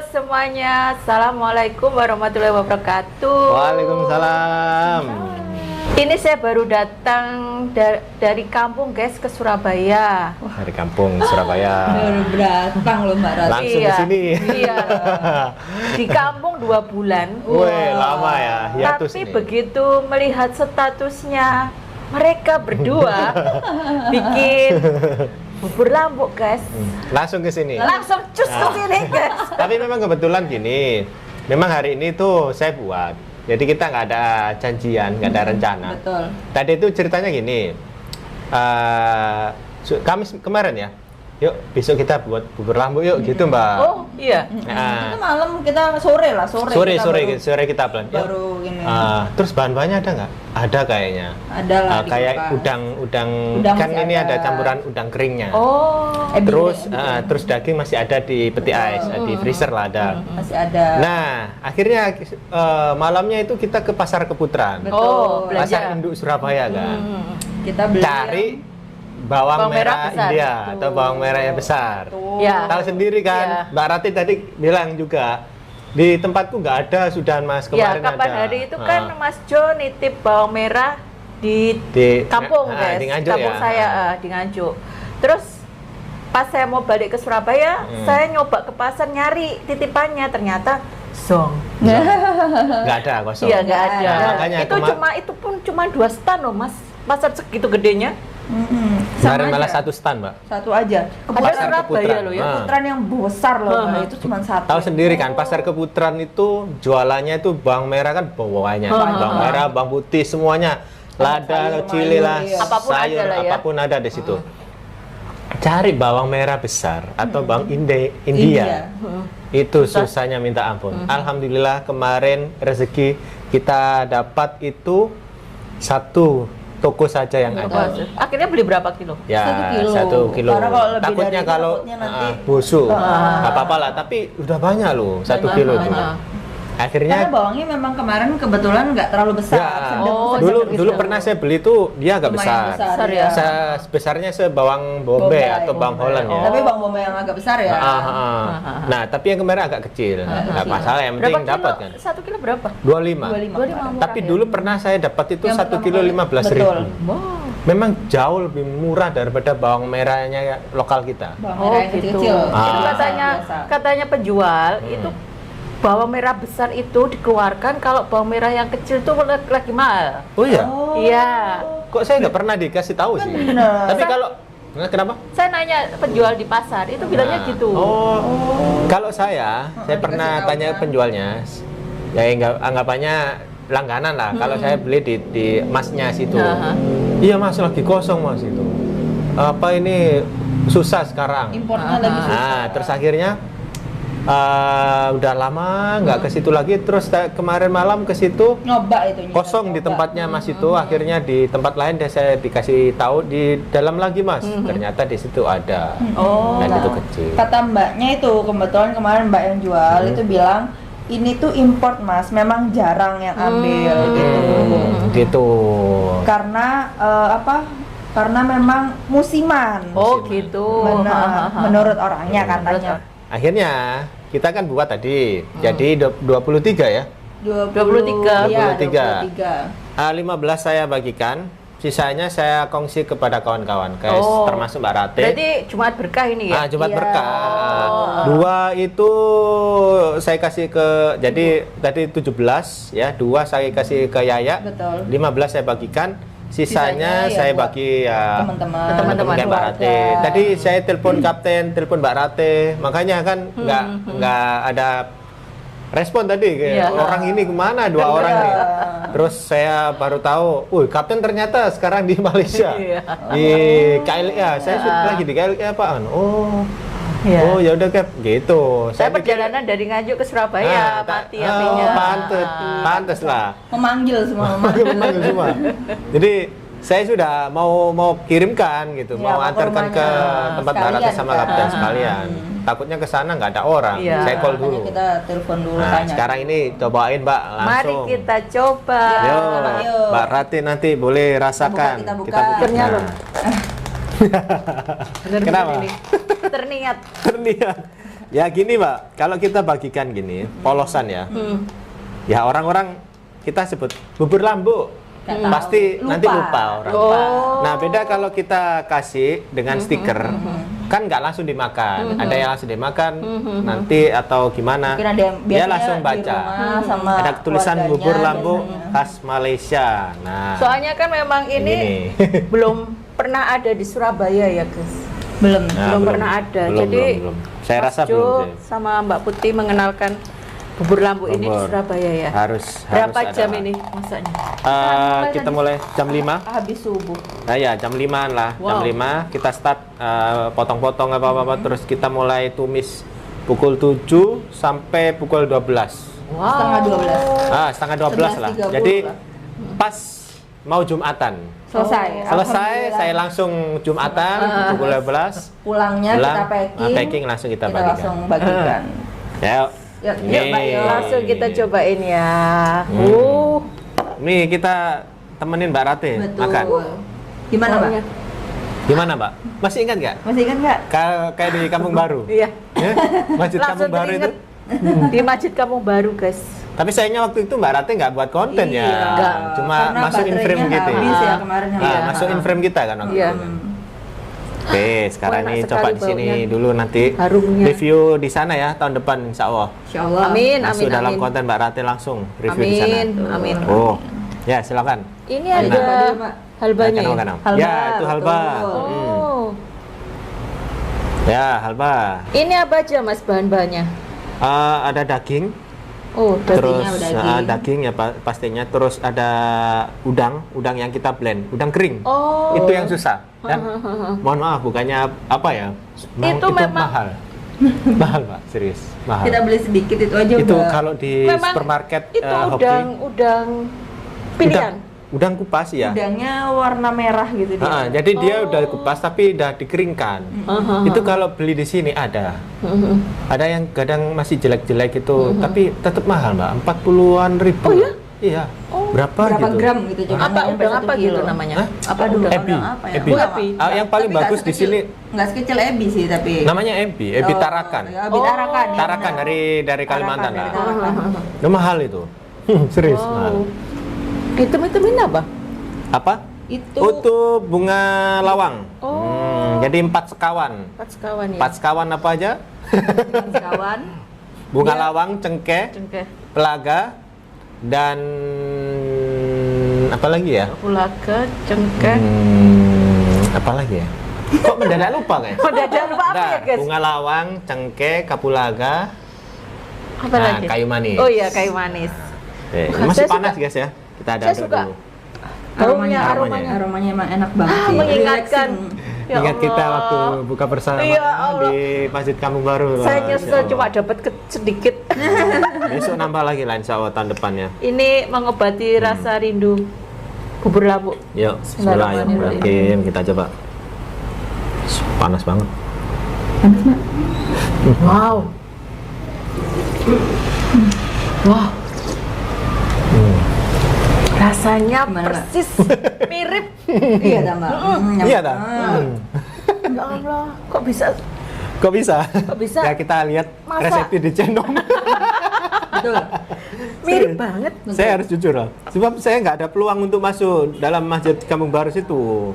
semuanya, Assalamualaikum warahmatullahi wabarakatuh. Waalaikumsalam. Ini saya baru datang dari kampung guys ke Surabaya. Dari kampung Surabaya. Baru datang loh Mbak Rati. Langsung ke sini. Iya. Di kampung 2 bulan. Wih, lama ya. Hiatus Tapi ini. begitu melihat statusnya mereka berdua bikin bubur lambuk guys. Langsung ke sini. Langsung cus ke sini guys. Tapi memang kebetulan gini. Memang hari ini tuh saya buat. Jadi kita nggak ada janjian, nggak ada rencana. Betul. Tadi itu ceritanya gini. Kamis kemarin ya. Yuk, besok kita buat bubur lambuk yuk, gitu Mbak. Oh iya. Nah, Itu malam kita sore lah, sore kita plan. Yuk. baru gini. Terus bahan-bahannya ada nggak? Ada kayaknya. Ada lah di Kayak kulkas. udang Udang kan masih ini ada ada. campuran udang keringnya. Oh. Terus daging masih ada di peti ais, di freezer lah ada. Masih ada. Nah, akhirnya malamnya itu kita ke Pasar Keputaran. Betul. Oh, belanja. Pasar Induk Surabaya kan. Kita beli Cari bawang Bawang merah merah besar. India Betul. atau bawang merah yang besar. Ya. Tahu sendiri kan, Iya. Mbak Rati tadi bilang juga di tempatku nggak ada sudah Mas Ya, kemarin kapan ada. hari itu kan Mas Jo nitip bawang merah di Di- kampung ah, guys, di Nganjuk kampung ya? saya di Nganjuk. Terus pas saya mau balik ke Surabaya, saya nyoba ke pasar nyari titipannya, ternyata zong. nggak ada kosong. Iya nggak ada. Nah, makanya itu pun cuma 2 stand loh Mas, pasar segitu gedenya. kemarin Sama malah aja. 1 stand Mbak. Satu aja. Ada Pasar Surabaya Keputaran. loh ya. Ah. Putaran yang besar loh, Mbak. Itu cuma satu. Tahu sendiri kan, Pasar Keputaran itu jualannya itu bawang merah kan bawahnya. Bawang merah, bawang putih semuanya. Lada, sayur, cili lah, mayur, iya. Apapun ada sayur, lah ya. apapun ada di situ. Cari bawang merah besar atau bawang India. India. Itu susahnya minta ampun. Alhamdulillah kemarin rezeki kita dapat itu satu toko saja yang ada. Akhirnya beli berapa kilo? Ya, 1 kilo. 1 kilo. Karena kalau lebih Takutnya dari itu, kalau takutnya nanti busuk, nggak apa-apa lah. Tapi udah banyak loh, 1 kilo itu. Karena Akhirnya bawangnya memang kemarin kebetulan nggak terlalu besar. ya, Oh, dulu pernah saya beli tuh dia agak Lumayan besar. Besar ya. Besarnya sebawang Bombay atau bawang Holland ya. Tapi bawang bombay yang agak besar ya. Nah, tapi yang kemarin agak kecil. Nggak masalah, yang Berapa penting dapat kilo? kan. 1 kilo berapa? 25. 25. murah Tapi ya? dulu pernah saya dapat itu Yang 1 kilo pertama kali. 15.000. Betul. Wow. Memang jauh lebih murah daripada bawang merahnya lokal kita. Bawang Oh merah yang gitu. kecil-kecil. Itu Biasa, katanya biasa. katanya penjual itu bawang merah besar itu dikeluarkan kalau bawang merah yang kecil tuh lagi mahal. Oh iya? Iya. Kok saya nggak pernah dikasih tahu sih? Bener. Tapi kalau kenapa? Saya nanya penjual di pasar itu bilangnya Nah, gitu. Oh, kalau saya pernah dikasih tanya tahu, penjualnya, ya anggapannya langganan lah. Kalau saya beli di masnya situ, iya mas lagi kosong mas itu. Apa ini susah sekarang? Importnya lagi susah. Nah, terus akhirnya udah lama nggak ke situ lagi. Terus kemarin malam ke situ Nyoba itu. kosong di tempatnya mas itu. Akhirnya di tempat lain saya dikasih tahu di dalam lagi mas. Ternyata di situ ada. Oh. Dan Nah, itu kecil. Kata mbaknya itu kebetulan kemarin mbak yang jual itu bilang ini tuh import mas, memang jarang yang ambil gitu. Gitu. Karena apa? Karena memang musiman. Oh gitu. Benar. Menurut orangnya katanya. Akhirnya kita kan buat tadi. Jadi 23 ya. 23. Iya, 23. 23. 15 saya bagikan. Sisanya saya kongsi kepada kawan-kawan, guys, termasuk Mbak Rate. Berarti Jumat berkah ini ya? Jumat Iya. berkah. 2 itu saya kasih ke, jadi tadi 17 ya, 2 saya kasih ke Yaya. Betul. 15 saya bagikan. Sisanya Sisanya ya saya buat bagi ya teman-teman, teman-teman Mbak keluarga. Rate. Tadi saya telepon kapten, telepon Mbak Rate. Makanya kan nggak ada respon tadi kayak Iya. orang ini kemana 2 orang nih. Terus saya baru tahu, kapten ternyata sekarang di Malaysia. Iya. Di KLIA. Saya sudah lagi di KLIA Pak. Iya. Oh ya udah Cap, gitu. Saya pikir- perjalanan dari Nganjuk ke Surabaya, mati apinya. pantes lah. Memanggil semua. Memanggil semua. Jadi saya sudah mau kirimkan gitu, Ya, mau mau ke antarkan ke rumahnya tempat Mbak Rate sekalian sama kan. kapten sekalian. Takutnya ke sana nggak ada orang. Iya. Saya call Makanya dulu. kita telepon dulu Nah, tanya. sekarang ini cobain Mbak Mari langsung. kita coba. Yo, Ayo. Mbak Rate nanti boleh rasakan. Kita buka. Akhirnya Nah, loh. Bener-bener Kenapa? ini. Terniat. Terniat. Ya gini Mbak, kalau kita bagikan gini, polosan ya. Ya orang-orang kita sebut bubur lambu. Nggak tahu. Pasti nanti Lupa. lupa orang. Oh. Nah, beda kalau kita kasih dengan stiker, kan nggak langsung dimakan. Ada yang langsung dimakan nanti atau gimana? Mungkin ada yang Dia biasanya langsung di baca. rumah sama Ada tulisan keluarganya bubur lambu biasanya. khas Malaysia. Nah, Soalnya kan memang ini belum pernah ada di Surabaya ya, guys. Belum. Nah, belum pernah ada. belum, Jadi belum. Saya Mas rasa Jo belum sih. sama Mbak Putih mengenalkan bubur lambu ini di Bubur. Surabaya ya. Harus Berapa ada. jam ini masaknya? Kita mulai jam 5. Habis subuh. Nah ya jam 5 lah, jam Wow. 5 kita start potong-potong apa-apa terus kita mulai tumis pukul 7 sampai pukul 12. Wow. Setengah 12. Setengah 12 lah. 11.30 Jadi lah. pas mau Jumatan. Selesai. Selesai Alhamdulillah. saya langsung Jumatan pukul 12. Pulangnya Pulang, kita packing. packing langsung kita bagikan. langsung bagikan. Ya. Yuk, Yuk, Mbak, Nih. langsung kita cobain ya. Nih kita temenin Mbak Rate Betul. makan. Gimana, Mbak? Baunya. Gimana Mbak? Masih ingat nggak? Masih ingat nggak? Kayak di Kampung Baru. Iya. Ya? Masjid Langsung Kampung Baru itu. teringat di Masjid Kampung Baru, guys. Tapi sayangnya waktu itu Mbak Rate nggak buat konten ya. Iya. Nggak. Cuma Karena masukin baterainya frame gitu. habis ya kemarin. Iya. Masukin frame kita kan waktu Iya. itu. Oke, sekarang enak ini sekali coba di sini baunya. dulu nanti Harumnya. review di sana ya tahun depan insya Allah. Insya Allah. Amin, Masuk amin, dalam amin. konten Mbak Rate langsung review di sana. Amin, amin. Oh, ya silakan. Ini Enak. ada Apa dulu, Mbak? halbanya ya? Makan. Halba, Ya, itu halba. betul. Oh. Ya, halba. Ini apa aja Mas bahan-bahannya? Ada daging, Oh, terus daging. daging ya pastinya. Terus ada udang yang kita blend, udang kering. Oh. Itu yang susah. Dan mohon maaf, bukannya apa ya? Itu memang- mahal. Mahal Pak, serius mahal. Kita beli sedikit itu aja Itu udah. kalau di Memang supermarket itu Hoki, udang pilihan. udang kupas ya. Udangnya warna merah gitu dia. Jadi dia udah kupas tapi udah dikeringkan. Itu kalau beli di sini ada. Ada yang kadang masih jelek-jelek itu, tapi tetap mahal Mbak, 40-an ribu. Oh ya? Iya. Oh, Berapa Berapa gitu? gram gitu coba? Apa nggak nyampe udang 1 apa kilo. gitu namanya? Hah? Apa dulu? Ebi. Udang apa ya? Ebi. Gua Ebi. nggak- Yang paling tapi nggak bagus di sekecil- sini nggak sekecil ebi sih tapi. namanya ebi Oh, Tarakan. ya, Ebi Tarakan. ya, Tarakan benar. dari Kalimantan Tarakan, lah. dari Tarakan. Itu mahal itu. Serius mahal. Hitam-hitam ini apa? Apa? Itu bunga lawang. Oh. Jadi 4 sekawan. 4 sekawan ya. 4 sekawan apa aja? kawan. Bunga Dia- lawang, cengkeh, Cengkeh, pelaga, dan apa lagi ya? kapulaga, cengkeh. Apa lagi ya? Kok mendadak lupa kayak? Oh, ada lupa apa Nah, ya, guys? bunga lawang, cengkeh, kapulaga, Apa nah, lagi? kayu manis. Oh iya, kayu manis. Masih Saya panas suka. guys ya. Kita ada Saya suka. dulu. Baunya, aromanya. Aromanya emang enak banget Ah, sih. mengingatkan. Relaxing. Ya Ingat kita Allah. waktu buka bersama Ya Allah. di Masjid Kampung Baru. Saya Wah, nyesel insya Allah. cuma dapat sedikit. Besok nambah lagi lah insya Allah tahun depannya. Ini mengobati rasa rindu bubur lambu. Yuk, Bismillahirrahmanirrahim. bismillahirrahmanirrahim. Kita coba. Panas banget. Wow. Wow. Rasanya Gimana, Mbak? persis mirip. Iya dah Mbak. Iya dah. Ya Allah, kok bisa? Kok bisa? Kok bisa? Ya kita lihat Masa? resepnya di channel. Betul. Mirip banget. Saya harus jujur loh. Sebab saya nggak ada peluang untuk masuk dalam Masjid Kampung Baru situ.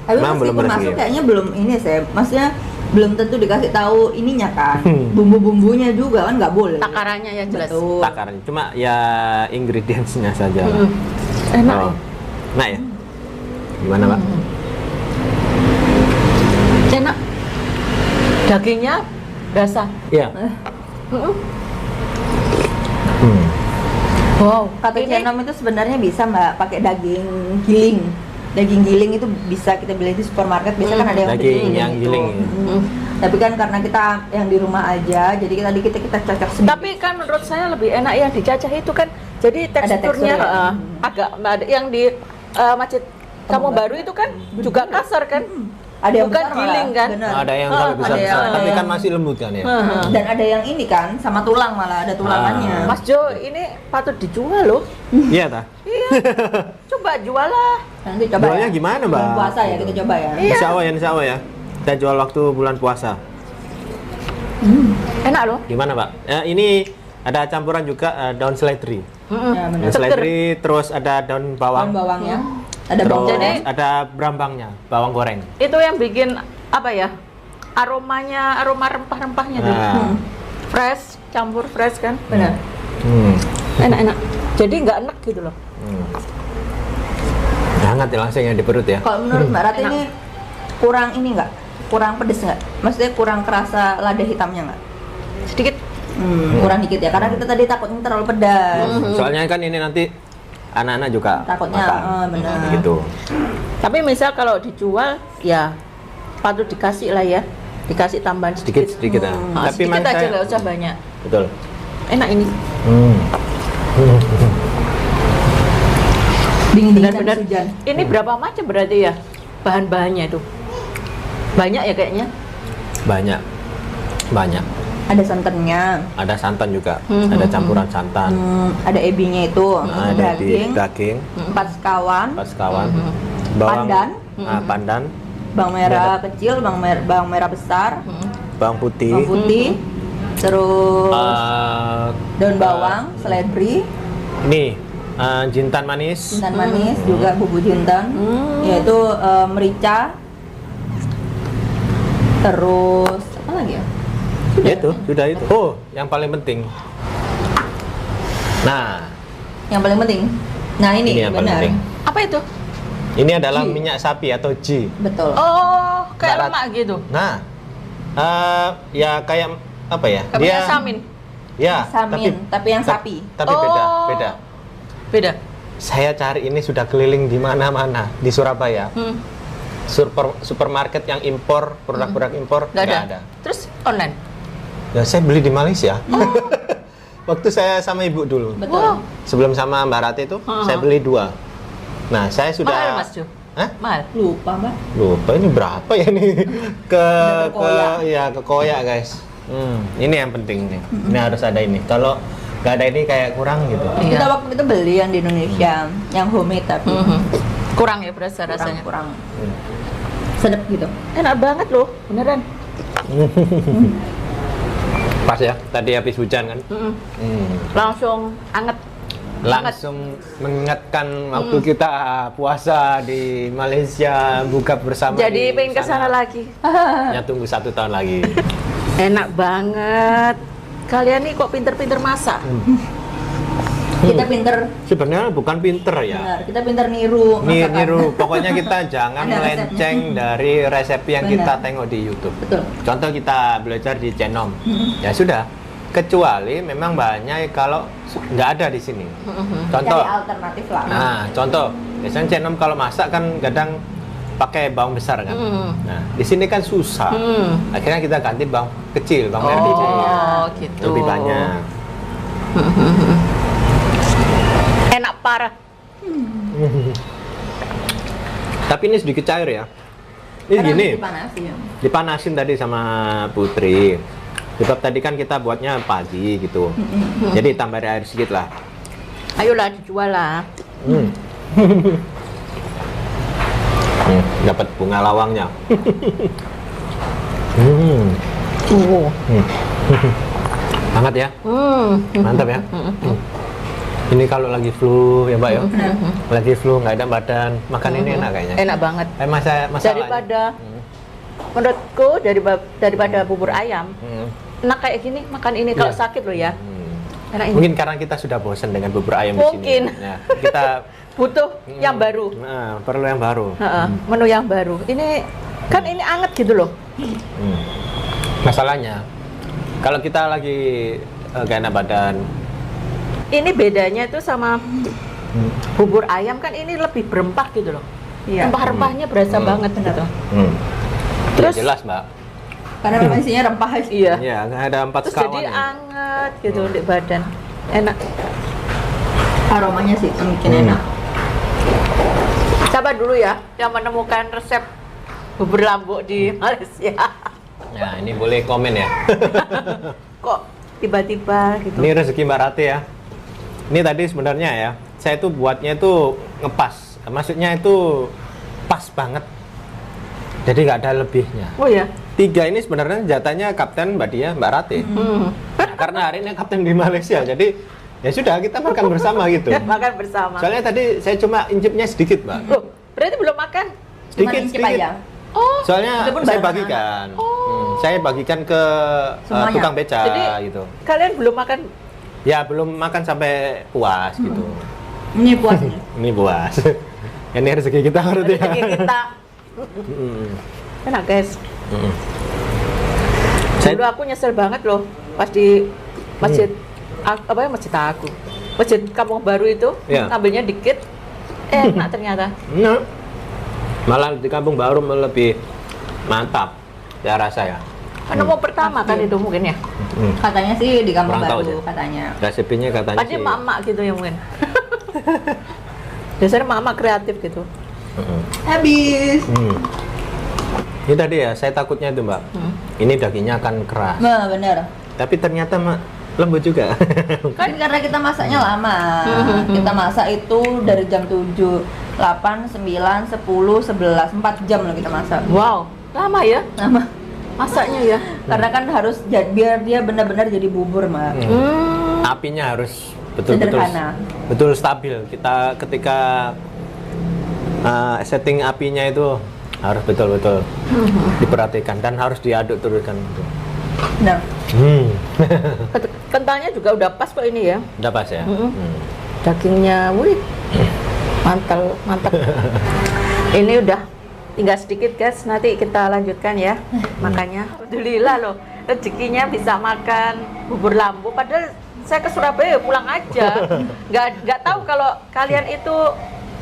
Tapi Memang meskipun masuk rezeki. kayaknya belum ini saya, maksudnya belum tentu dikasih tahu ininya kan, Hmm. bumbu-bumbunya juga kan nggak boleh. Takarannya ya jelas. Betul. Takarannya cuma ya ingredientsnya saja. Enak Oh. ya? Nah ya. Gimana, Pak? Enak. Dagingnya berasa. Iya. Mm-mm. Hmm. Wow. Kata Ini Cenom itu sebenarnya bisa Mbak pakai daging giling. Daging giling itu bisa kita beli di supermarket. Biasa kan ada yang Daging giling yang gitu. giling, ya. Mm. Tapi kan karena kita yang di rumah aja, jadi kita cocok sedikit. Tapi kan menurut saya lebih enak yang dicacah itu kan. Jadi teksturnya tekstur ya. agak ada yang di Masjid Kampung Baru itu kan juga kasar kan. ada yang bukan besar malah, giling kan? bener. Ada yang Ah, kalau ada besar-besar, yang- tapi ada kan yang- masih lembut kan ya. Dan ada yang ini kan sama tulang malah ada tulangannya. Ah. Mas Jo, ini patut dijual loh. Iya tah. Iya. Coba jual lah. Nanti coba. Jualnya ya. gimana, Mbak? Bulan puasa ya kita coba ya. Iya. Insya Allah ya. Kita jual waktu bulan puasa. Enak loh. Gimana Pak? Ini ada campuran juga daun seledri. Ya, benar. Daun seledri, terus ada daun Bawang bawang, bawangnya. Ada terus bawang. Jadi- ada brambangnya, bawang goreng. Itu yang bikin apa ya? Aromanya, aroma rempah-rempahnya tuh. Nah. Fresh, campur fresh kan? Benar. Enak-enak. Jadi nggak enak gitu loh. Hangat ya langsung yang di perut ya. Kalau menurut Mbak Rati Enak. ini kurang ini nggak? Kurang pedes nggak? Maksudnya kurang kerasa lada hitamnya nggak? Sedikit. Kurang dikit ya, karena kita tadi takutnya terlalu pedas. Soalnya kan ini nanti anak-anak juga Takutnya, makan. benar. Gitu. Tapi misal kalau dijual, ya patut dikasih lah ya. Dikasih tambahan sedikit. Sedikit-sedikit ya. Nah, Tapi sedikit mas aja saya nggak usah banyak. betul. Enak ini. Dingin-dingin Benar-benar. habis hujan. Ini berapa macam berarti ya bahan-bahannya itu? Banyak ya kayaknya. Banyak. Banyak. Ada santannya, Ada santan juga. Ada campuran santan. ada ebinya itu, Ada di daging, daging, 4 sekawan, pas kawan. Pandan. Pandan, bawang merah kecil, bawang merah besar, bawang putih. bawang putih, terus eh, daun bawang, seledri, Nih, jintan manis. jintan manis, juga bumbu jintan, yaitu merica, terus apa lagi ya? Ya itu, sudah itu. Oh, yang paling penting. Nah, Yang paling penting. Nah ini, ini yang paling benar. penting. Apa itu? Ini adalah Ghee. minyak sapi atau ghee. Betul. Oh, kayak Barat. lemak gitu. Nah, ya kayak apa ya? Kayak minyak samin. Ya, Samin, tapi yang sapi. Tapi beda, Oh. beda. Beda. Saya cari ini sudah keliling di mana-mana di Surabaya. Supermarket yang impor, produk-produk impor Nggak nggak ada. ada. Terus online. Ya saya beli di Malaysia. Waktu saya sama ibu dulu. Betul. Wow. Sebelum sama Mbak Rati itu, saya beli 2. Nah, saya sudah Mahal Mas Jo? Hah? Mahal. Lupa mbak. Lupa ini berapa ya nih ke Udah ke Koyak. ya ke Koyak guys. Ini yang penting nih. Ini harus ada ini. Kalau nggak ada ini kayak kurang gitu. Iya. Kita waktu itu beli yang di Indonesia, yang homemade tapi Kurang ya berasa rasanya. kurang. Sedap gitu. Enak banget loh, beneran. Pas ya, tadi habis hujan kan. Langsung anget. Langsung mengingatkan waktu kita puasa di Malaysia buka bersama. Jadi di pengen ke sana lagi. Ya tunggu 1 tahun lagi. Enak banget. Kalian nih kok pinter-pinter masak. Kita pinter, Sebenarnya bukan pinter ya. benar. Kita pinter niru. masakan. Niru, pokoknya kita jangan Ada melenceng dari resep yang Benar. kita tengok di YouTube. Betul. Contoh kita belajar di Cenom, ya sudah. Kecuali memang banyak kalau nggak ada di sini. Contoh, Cari alternatif lah. nah contoh, biasanya Cenom kalau masak kan kadang pakai bawang besar kan. Nah di sini kan susah. Akhirnya kita ganti bawang kecil, bawang merah kecil. Oh, gitu. Lebih banyak. Enak parah. Tapi ini sedikit cair ya. Ini Karena gini. dipanasin. Dipanasin tadi sama Putri. Sebab tadi kan kita buatnya pagi gitu. Jadi tambah air sedikit lah. Ayolah dijual lah. Dapat bunga lawangnya. Hangat ya, mantap ya. Ini kalau lagi flu ya Mbak ya, lagi flu nggak ada badan, makan ini enak kayaknya. Enak banget. Masalah. Daripada menurutku daripada bubur ayam, enak kayak gini makan ini kalau Iya. sakit loh ya. Enak ini. Mungkin karena kita sudah bosan dengan bubur ayam Mungkin. di sini. Ya, kita Butuh yang baru. nah, perlu yang baru. Heeh, menu yang baru. Ini kan ini anget gitu loh. Masalahnya, kalau kita lagi gak enak badan, Ini bedanya itu sama bubur ayam kan ini lebih berempah gitu loh. Iya. Rempah-rempahnya berasa banget gitu. terus Terus- jelas Mbak. Karena memang isinya rempah. Iya. Ya, nggak ada 4 Terus sekawan. jadi ya. anget gitu di badan. Enak. Aromanya sih yang bikin enak. Siapa dulu ya yang menemukan resep bubur lambuk di Malaysia? Ya, ini boleh komen ya. Kok tiba-tiba gitu? Ini rezeki Mbak Rati ya. Ini tadi sebenarnya ya, saya itu buatnya itu ngepas. Maksudnya itu pas banget. Jadi nggak ada lebihnya. Oh ya, 3 ini sebenarnya jatahnya kapten Mbak Dia, Mbak Rati. Nah, karena hari ini kapten di Malaysia, jadi ya sudah kita makan bersama gitu. Makan bersama. Soalnya tadi saya cuma incipnya sedikit, Mbak. Loh, berarti belum makan? Cuman Sedikit, incip sedikit. aja. Oh, Soalnya Itu pun saya barengan. bagikan. Saya bagikan ke Semuanya. tukang beca jadi gitu. kalian belum makan? Ya belum makan sampai puas gitu. Ini puas nih. Ini puas. Ini rezeki kita berarti ya. Rezeki kita. Mm. Enak guys. Mm. Dulu aku nyesel banget loh pas di masjid apa ya, masjid aku, masjid Kampung Baru itu Iya. ngambilnya dikit, enak ternyata. Nah, malah di Kampung Baru lebih mantap ya rasa ya. Karena mau pertama kan itu mungkin ya. Katanya sih di Kampung Kurang tahu Baru aja. katanya. Resepnya katanya Pasti sih. emak-emak gitu ya mungkin. Biasanya emak-emak kreatif gitu. Habis. Ini tadi ya, saya takutnya itu Mbak. Ini dagingnya akan keras. Nah, bener. Tapi ternyata Mak lembut juga. Kan karena kita masaknya lama. Kita masak itu dari jam 7, 8, 9, 10, 11, 4 jam loh kita masak. Wow, lama ya Lama. masaknya ya. Karena kan harus biar dia benar-benar jadi bubur, Mbak. Apinya harus betul-betul Sederhana. betul stabil. Kita ketika setting apinya itu harus betul-betul diperhatikan dan harus diaduk terus kan. Benar. Kentalnya juga udah pas kok ini ya. Udah pas ya. Dagingnya, wih, mantap. Ini udah tinggal sedikit guys, nanti kita lanjutkan ya makannya. Alhamdulillah loh, rezekinya bisa makan bubur lambu. Padahal saya ke Surabaya pulang aja, nggak tahu kalau kalian itu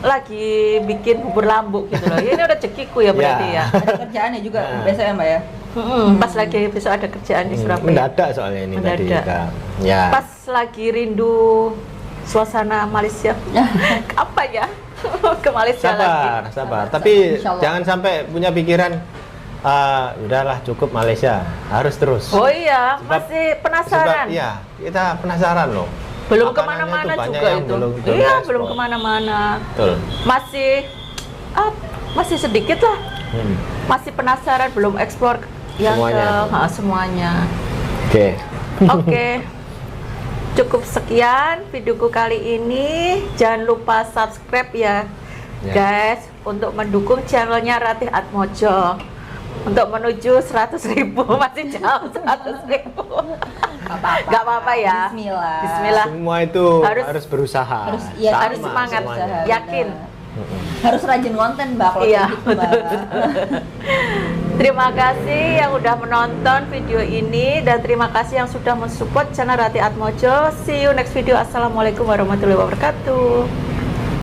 lagi bikin bubur lambu gitu loh. Ini rezekiku ya berarti ya. Ada kerjaannya juga besok ya, Mbak ya. Pas lagi besok ada kerjaan di Surabaya. Mendadak soalnya ini tadi Mendadak. Kak. Ya. Pas lagi rindu suasana Malaysia. Apa ya? Ke Malaysia lagi. Sabar. Tapi Insya Allah. jangan sampai punya pikiran udahlah cukup Malaysia, harus terus. Oh iya, Sebab- masih penasaran. Sebab, iya, kita penasaran loh. Belum Makanannya kemana-mana tuh banyak juga yang itu. belum Iya, diekspor. belum kemana-mana. Betul. Masih sedikit lah. Hmm. Masih penasaran, belum eksplor yang Semuanya. semuanya. Oke. Oke. Cukup sekian videoku kali ini. Jangan lupa subscribe ya, guys, untuk mendukung channelnya Ratih Atmojo. Untuk menuju 100.000 masih jauh 100.000. Gak apa-apa ya. Bismillah. Bismillah. Semua itu Harus- harus berusaha. Harus- iya, Sama harus semangat, semuanya. yakin. Harus rajin konten, Mbak, kalau Iya, kayak gitu, Mbak. Terima kasih yang udah menonton video ini dan terima kasih yang sudah mensupport channel Ratih Atmojo. See you next video. Assalamualaikum warahmatullahi wabarakatuh.